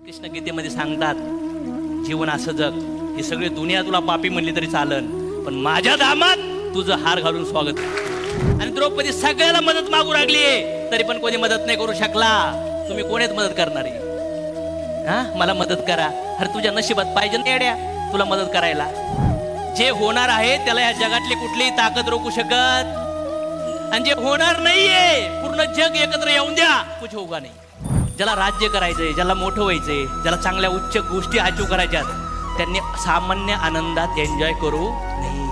कृष्ण गीतेमध्ये सांगतात जीवन असं जग, ही सगळी दुनिया तुला पापी म्हणली तरी चालन, पण माझ्या धामात तुझं हार घालून स्वागत. आणि द्रौपदी सगळ्याला मदत मागू लागलीये तरी पण कोणी मदत नाही करू शकला. तुम्ही कोणीच मदत करणारी? हा, मला मदत करा. अरे तुझ्या नशिबात पाहिजे ना येड्या तुला मदत करायला. जे होणार आहे त्याला या जगातली कुठलीही ताकद रोखू शकत, आणि जे होणार नाहीये पूर्ण जग एकत्र येऊन द्या, कुछ होगा नाही. ज्याला राज्य करायचंय, ज्याला मोठं व्हायचंय, ज्याला चांगल्या उच्च गोष्टी अचीव करायच्यात, त्यांनी सामान्य आनंदात एन्जॉय करू नये.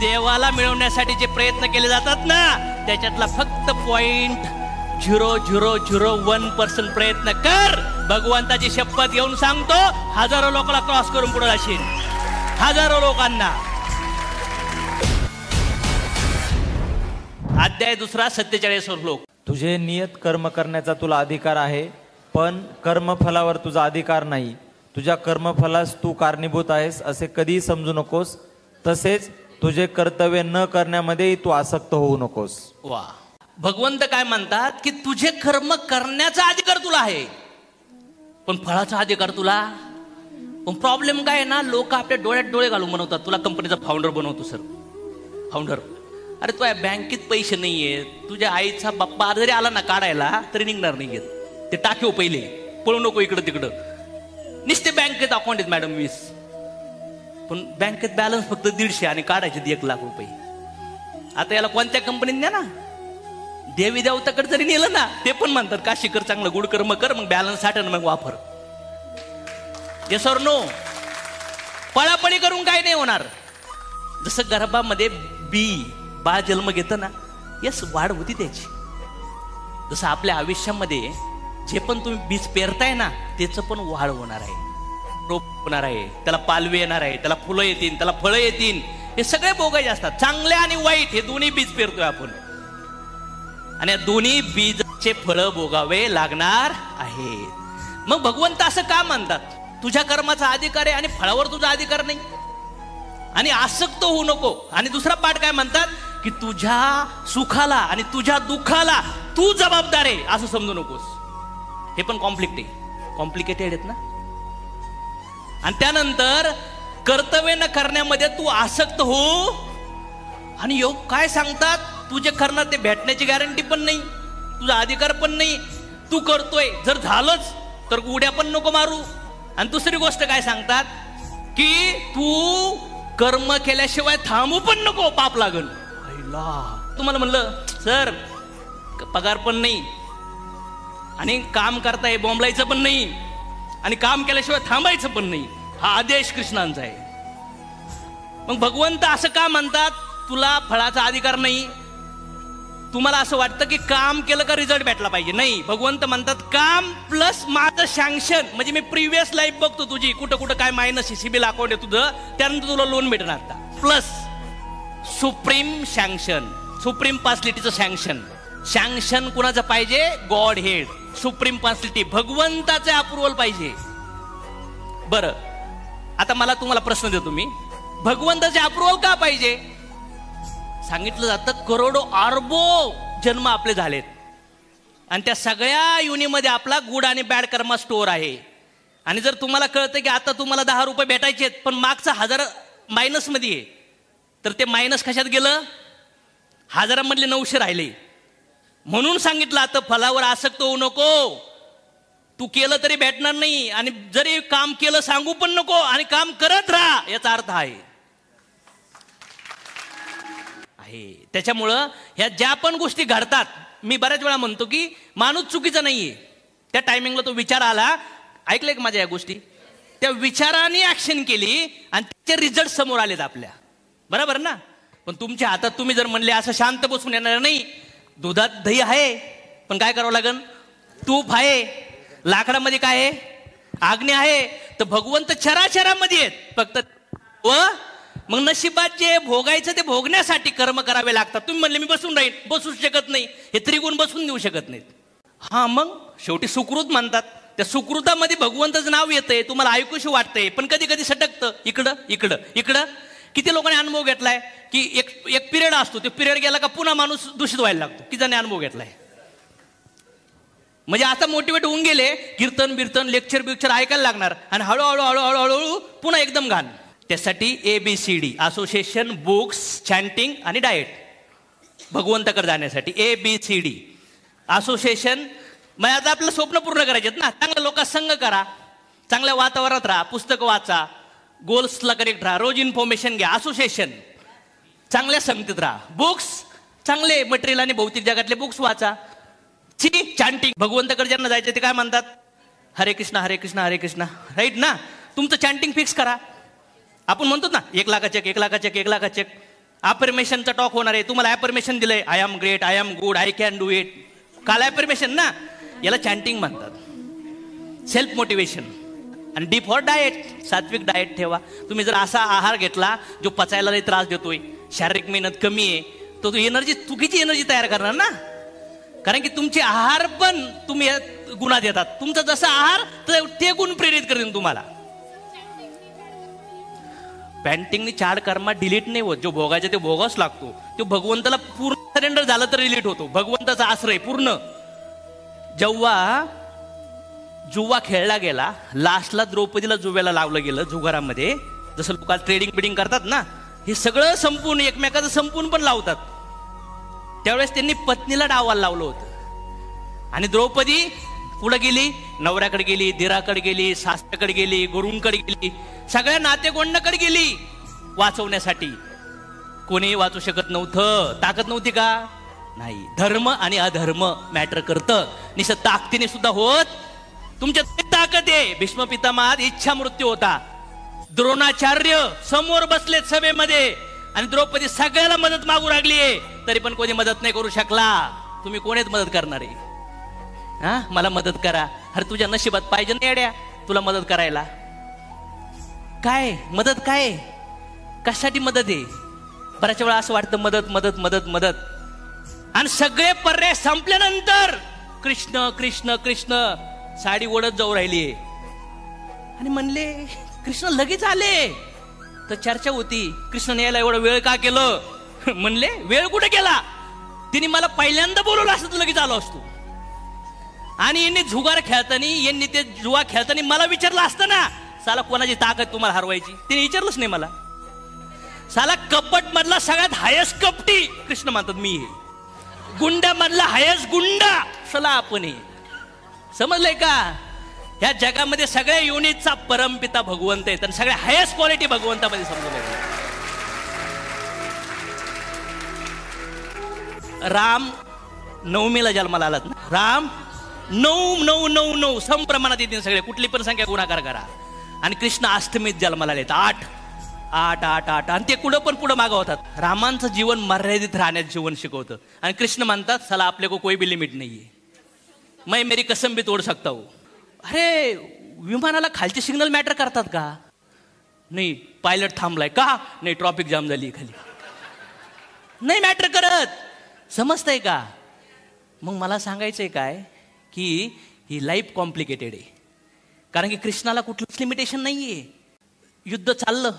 देवाला मिळवण्यासाठी जे प्रयत्न केले जातात ना, त्याच्यातला फक्त 0.0001% प्रयत्न कर. भगवंताची शपथ घेऊन सांगतो, हजारो लोकांना क्रॉस करून पुढे जाशील. हजारो लोकांना. अध्याय 2 47 श्लोक. तुझे नियत कर्म करण्याचा तुला अधिकार आहे, पण कर्मफलावर तुझा अधिकार नाही. तुझ्या कर्मफलास तू कारणीभूत आहेस असे कधीही समजू नकोस. तसेच तुझे कर्तव्य न करण्यामध्ये तू आसक्त होऊ नकोस. वा, भगवंत काय म्हणतात की तुझे कर्म करण्याचा अधिकार तुला आहे, पण फळाचा अधिकार तुला. पण प्रॉब्लेम काय आहे ना, लोक आपल्या डोळ्यात डोळे घालून बनवतात. तुला कंपनीचा फाउंडर बनवतो सर, फाउंडर. अरे तुझ्या बँकेत पैसे नाहीये, तुझ्या आईचा बाप्पा जरी आला ना काढायला तरी निघणार नाहीये. ते टाकेव पहिले, पळू नको इकडं तिकडं. नुसते बँकेत अकाउंट आहेत मॅडम 20, पण बँकेत बॅलन्स फक्त 150 आणि काढायचे 1 लाख रुपये. आता याला कोणत्या कंपनीत न्या ना, देवी देवताकडे जरी नेलं ना, ते पण म्हणतात काशी कर, चांगलं गुड कर्म कर, मग बॅलन्स साठन मग वापर. Yes or no? पळापळी करून काय नाही होणार. जसं गर्भामध्ये बाळ जन्म घेतं ना, यस वाढ होती त्याची. जसं आपल्या आयुष्यामध्ये जे पण तुम्ही बीज पेरताय ना, त्याचं पण वाढ होणार आहे, रोप होणार आहे, त्याला पालवी येणार आहे, त्याला फुलं येतील, त्याला फळं येतील. हे सगळे भोगायचे असतात. चांगले आणि वाईट हे दोन्ही बीज पेरतोय आपण, आणि या दोन्ही बीजचे फळं भोगावे लागणार आहेत. मग भगवंत असं का म्हणतात? तुझ्या कर्माचा अधिकार आहे आणि फळावर तुझा अधिकार नाही, आणि आसक्त होऊ नको. आणि दुसरा पाठ काय म्हणतात की तुझ्या सुखाला आणि तुझ्या दुःखाला तू जबाबदार आहे असं समजू नकोस. हे पण कॉम्प्लिकेटेड आहेत ना. आणि त्यानंतर कर्तव्य न करण्यामध्ये तू आसक्त हो. आणि योग काय सांगतात, तुझे करणार ते भेटण्याची गॅरंटी पण नाही, तुझा अधिकार पण नाही. तू करतोय, जर झालंच तर उड्या पण नको मारू. आणि दुसरी गोष्ट काय सांगतात की तू कर्म केल्याशिवाय थांबू पण नको, पाप लागल. तुम्हाला म्हणलं सर पगार पण नाही आणि काम करताय बॉम्बलायचं पण नाही आणि काम केल्याशिवाय थांबायचं पण नाही, हा आदेश कृष्णांचा आहे. मग भगवंत असं का म्हणतात तुला फळाचा अधिकार नाही? तुम्हाला असं वाटतं की काम केलं का रिझल्ट भेटला पाहिजे? नाही, भगवंत म्हणतात काम प्लस माझं सँक्शन, म्हणजे मी प्रिव्हियस लाईफ बघतो तुझी, कुठं कुठं काय मायनस सिबिल अकाउंट आहे तुझं, त्यानंतर तुला लोन भेटणार. प्लस सुप्रीम सँक्शन, सुप्रीम फॅसिलिटीचं सँक्शन कुणाचं पाहिजे? गॉड हेड, सुप्रीम फॅसिलिटी, भगवंताचे अप्रुव्हल पाहिजे. बरं, आता मला तुम्हाला प्रश्न देतो मी, भगवंताचे अप्रुव्हल का पाहिजे? सांगितलं जातं करोडो अरबो जन्म आपले झालेत, आणि त्या सगळ्या युनीमध्ये आपला गुड आणि बॅड कर्म स्टोअर आहे. आणि जर तुम्हाला कळतं की आता तुम्हाला 10 रुपये भेटायचे आहेत, पण मागचा 1000 मायनस मध्ये आहे, तर ते मायनस कशात गेलं? 1000 मधले 900 राहिले. म्हणून सांगितलं आता फलावर आसक्त होऊ नको. तू केलं तरी भेटणार नाही, आणि जरी काम केलं सांगू पण नको, आणि काम करत राहा, याचा अर्थ आहे. त्याच्यामुळं ह्या ज्या पण गोष्टी घडतात, मी बऱ्याच वेळा म्हणतो की माणूस चुकीचा नाहीये. त्या टायमिंगला तो विचार आला, ऐकलंय का माझ्या या गोष्टी, त्या विचाराने ऍक्शन केली आणि त्याचे रिझल्ट समोर आलेत आपल्या, बरोबर ना? पण तुमच्या हातात तुम्ही जर म्हणले असं शांत बसून येणार नाही. दुधात दही आहे, पण काय करावं लागेल? तूप आहे, लाकडामध्ये काय आहे? अग्नी आहे. तर भगवंत चराचरामध्ये आहेत फक्त, व मग नशिबात जे भोगायचं ते भोगण्यासाठी कर्म करावे लागतात. तुम्ही म्हणले मी बसून राहील, बसू शकत नाही, हे त्रिगुण बसून देऊ शकत नाहीत. हा, मग शेवटी सुकृत म्हणतात. त्या सुकृतामध्ये भगवंताचं नाव येतंय, तुम्हाला ऐकूशी वाटतंय, पण कधी कधी सटकतं इकडं इकडं इकडं. किती लोकांनी अनुभव घेतलाय की एक पिरियड असतो, ते पिरियड गेला का पुन्हा माणूस दूषित व्हायला लागतो. किती जणांनी अनुभव घेतलाय? म्हणजे आता मोटिवेट होऊन गेले, कीर्तन बिर्तन लेक्चर ऐकायला लागणार आणि हळूहळू हळूहळू हळूहळू पुन्हा एकदम घाण. त्यासाठी ABCD, असोसिएशन, बुक्स, चॅन्टिंग आणि डाएट. भगवंताकडे जाण्यासाठी ABCD. असोसिएशन म्हणजे आता आपलं स्वप्न पूर्ण करायचे ना. चांगल्या लोकांना संग करा, चांगल्या वातावरणात राहा, पुस्तकं वाचा, गोल्सला करेक्ट राहा, रोज इन्फॉर्मेशन घ्या. असोसिएशन, चांगल्या संगतीत राहा. बुक्स, चांगले मटेरियल आणि भौतिक जगातले बुक्स वाचा. चॅन्टिंग, भगवंताकडे ज्यांना जायचं ते काय म्हणतात, हरे कृष्णा हरे कृष्णा हरे कृष्णा, राईट ना. तुमचं चॅन्टिंग फिक्स करा. आपण म्हणतो ना 1 lakh check 1 lakh check 1 lakh check. अफर्मेशनचा टॉक होणार आहे. तुम्हाला अफर्मेशन दिलंय, I am great, I am good, I can do it. काल अफर्मेशन ना, याला चॅन्टिंग म्हणतात. Self motivation. आणि डी फॉर डाएट, सात्विक डाएट ठेवा. तुम्ही जर असा आहार घेतला जो पचायला लई त्रास देतोय, शारीरिक मेहनत कमी आहे, तो एनर्जी, चुकीची एनर्जी तयार करणार ना. कारण की तुमचे आहार पण तुम्ही गुणात येतात. तुमचा जसा आहार तर ते गुण प्रेरित करतील तुम्हाला. पॅन्टिंगनी 4 कर्मा डिलीट नाही होत. जो भोगायचा ते भोगाच लागतो. तो भगवंताला पूर्ण सरेंडर झाला तर डिलीट होतो. भगवंताचा आश्रय पूर्ण. जेव्हा जुवा खेळला गेला, लास्टला द्रौपदीला जुव्याला लावलं गेलं जुगारामध्ये, जसं लोक ट्रेडिंग बिडिंग करतात ना, हे सगळं संपून एकमेकाचं संपून पण लावतात. त्यावेळेस त्यांनी पत्नीला डावाला लावलं होतं. आणि द्रौपदी पुढे गेली, नवऱ्याकडे गेली, दिराकडे गेली, सासऱ्याकडे गेली, गुरूंकडे गेली, सगळ्या नातेगोंडाकडे गेली वाचवण्यासाठी. कोणी वाचू शकत नव्हतं. ताकद नव्हती का? नाही. धर्म आणि अधर्म मॅटर करतं. निश्चित ताकदीने सुद्धा होत. तुमच्यात ताकद आहे. भीष्म पितामहात इच्छा मृत्यू होता. द्रोणाचार्य समोर बसलेत सभेमध्ये आणि द्रौपदी सगळ्याला मदत मागू लागलीये, तरी पण कोणी मदत नाही करू शकला. तुम्ही कोणीच मदत करणार आहे? हा, मला मदत करा. अरे तुझ्या नशिबात पाहिजे ना येड्या तुला मदत करायला. काय मदत, काय कशासाठी मदत आहे? बऱ्याच वेळा असं वाटतं मदत मदत मदत मदत. आणि सगळे पर्याय संपल्यानंतर कृष्ण कृष्ण कृष्ण साडी ओढत जाऊ राहिली. आणि म्हणले कृष्ण लगेच आले. तर चर्चा होती, कृष्ण यायला एवढा वेळ का केलं? म्हणले वेळ कुठे केला? तिने मला पहिल्यांदा बोलवलं असतं तर लगेच आलो असतो. आणि यांनी जुगार खेळताना, यांनी ते जुवा खेळताना मला विचारलं असतं ना, साला कोणाची ताकद तुम्हाला हरवायची? तिने विचारलंच नाही मला. साला कपट मधला सगळ्यात हायस्ट कपटी कृष्ण म्हणतात मी आहे. गुंडा मधला हायस्ट गुंडा सला आपण आहे. समजलंय का? ह्या जगामध्ये सगळ्या युनिटचा परमपिता भगवंत आहे. तर सगळ्या हायस्ट क्वालिटी भगवंतामध्ये समजलं. राम 9मीला जन्माला आलात ना. राम 9 समप्रमाणात येतील सगळे, कुठली पण संख्या गुणाकार करा. आणि कृष्ण अष्टमीत जन्माला आलेत. 8 आणि ते कुठं पण पुढं मागं होतात. रामांचं जीवन मर्यादित राहण्याचं जीवन शिकवतं. आणि कृष्ण म्हणतात साला आपले को कोई भी लिमिट नाहीये, मैं मेरी कसम भी तोड सकता हूं. अरे विमानाला खालचे सिग्नल मॅटर करतात का? नाही. पायलट थांबलाय का? नाही. ट्रॉफिक जाम झाली खाली. नाही मॅटर करत. समजतंय का? मग मला सांगायचंय काय की ही लाईफ कॉम्प्लिकेटेड आहे. कारण की कृष्णाला कुठलंच लिमिटेशन नाहीये. युद्ध चाललं,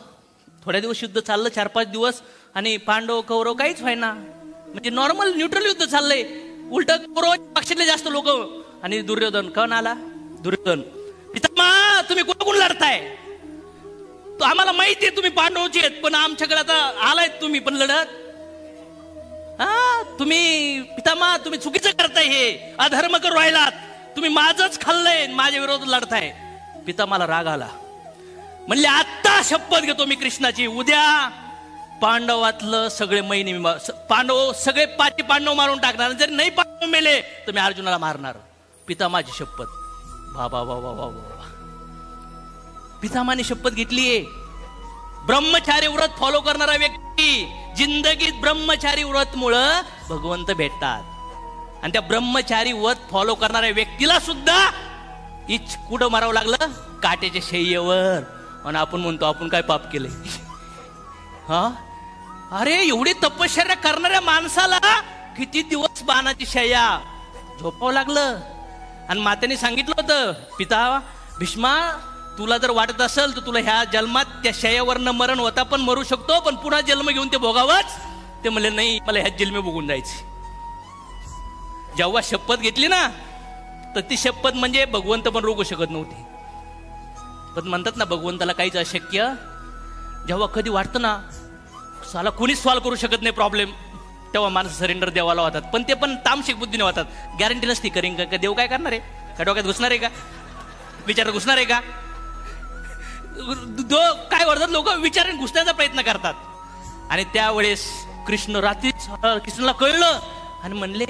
थोड्या दिवस युद्ध चाललं, 4-5 दिवस, आणि पांडव कौरव काहीच व्हायना. म्हणजे नॉर्मल न्यूट्रल युद्ध चाललंय. उलट कौरव पक्षातले जास्त लोक. आणि दुर्योधन कोण आला? दुर्योधन, पितामह तुम्ही कोण लढताय? आम्हाला माहिती आहे तुम्ही पांडवचे आहेत, पण आमच्याकडे आता आलायत तुम्ही पण लढत. हा, तुम्ही पितामह तुम्ही चुकीचं करताय, हे अधर्म करू राहिलात, तुम्ही माझंच खाल्लंय, माझ्या विरोधात लढताय. पितामहाला राग आला. म्हणले आता शपथ घेतो मी कृष्णाची, उद्या पांडवातलं सगळे पांडव सगळे पांडव मारून टाकणार. जर नाही पांडव मेले तर मी अर्जुनाला मारणार. पितामाची शपथ. बाबा बाबा बाबा, पितामाने शपथ घेतलीये. ब्रह्मचारी व्रत फॉलो करणारा व्यक्ती जिंदगीत ब्रह्मचारी व्रत मुळे भगवंत भेटतात. आणि त्या ब्रह्मचारी व्रत फॉलो करणाऱ्या व्यक्तीला सुद्धा कुठं मारावं लागलं? काट्याच्या शय्येवर. आणि आपण म्हणतो आपण काय पाप केलंय? हा, अरे एवढी तपश्चर्या करणाऱ्या माणसाला किती दिवस बाणाची शय्या झोपावं लागलं. आणि मातेने सांगितलं होतं, पिता भीष्मा तुला जर वाटत असेल तर तुला ह्या जन्मात त्या शय्यावरनं मरण होता पण मरू शकतो, पण पुन्हा जन्म घेऊन ते भोगावंच. ते म्हणले नाही, मला ह्याच जन्मी बघून जायचे. जेव्हा शपथ घेतली ना, तर ती शपथ म्हणजे भगवंत पण रोखू शकत नव्हते. पण म्हणतात ना भगवंताला काहीच अशक्य. जेव्हा कधी वाटतं ना साला कोणीच सॉल्व्ह करू शकत नाही प्रॉब्लेम, तेव्हा माणसं सरेंडर देवाला होतात. पण ते पण तामशिक बुद्धीने होतात. गॅरंटी नसती करेन का देव काय करणार आहे, का डोक्यात घुसणार आहे का, विचारात घुसणार आहे का. काय करतात लोक, विचाराने घुसण्याचा प्रयत्न करतात. आणि त्यावेळेस कृष्ण रात्री कृष्णाला कळलं आणि म्हणले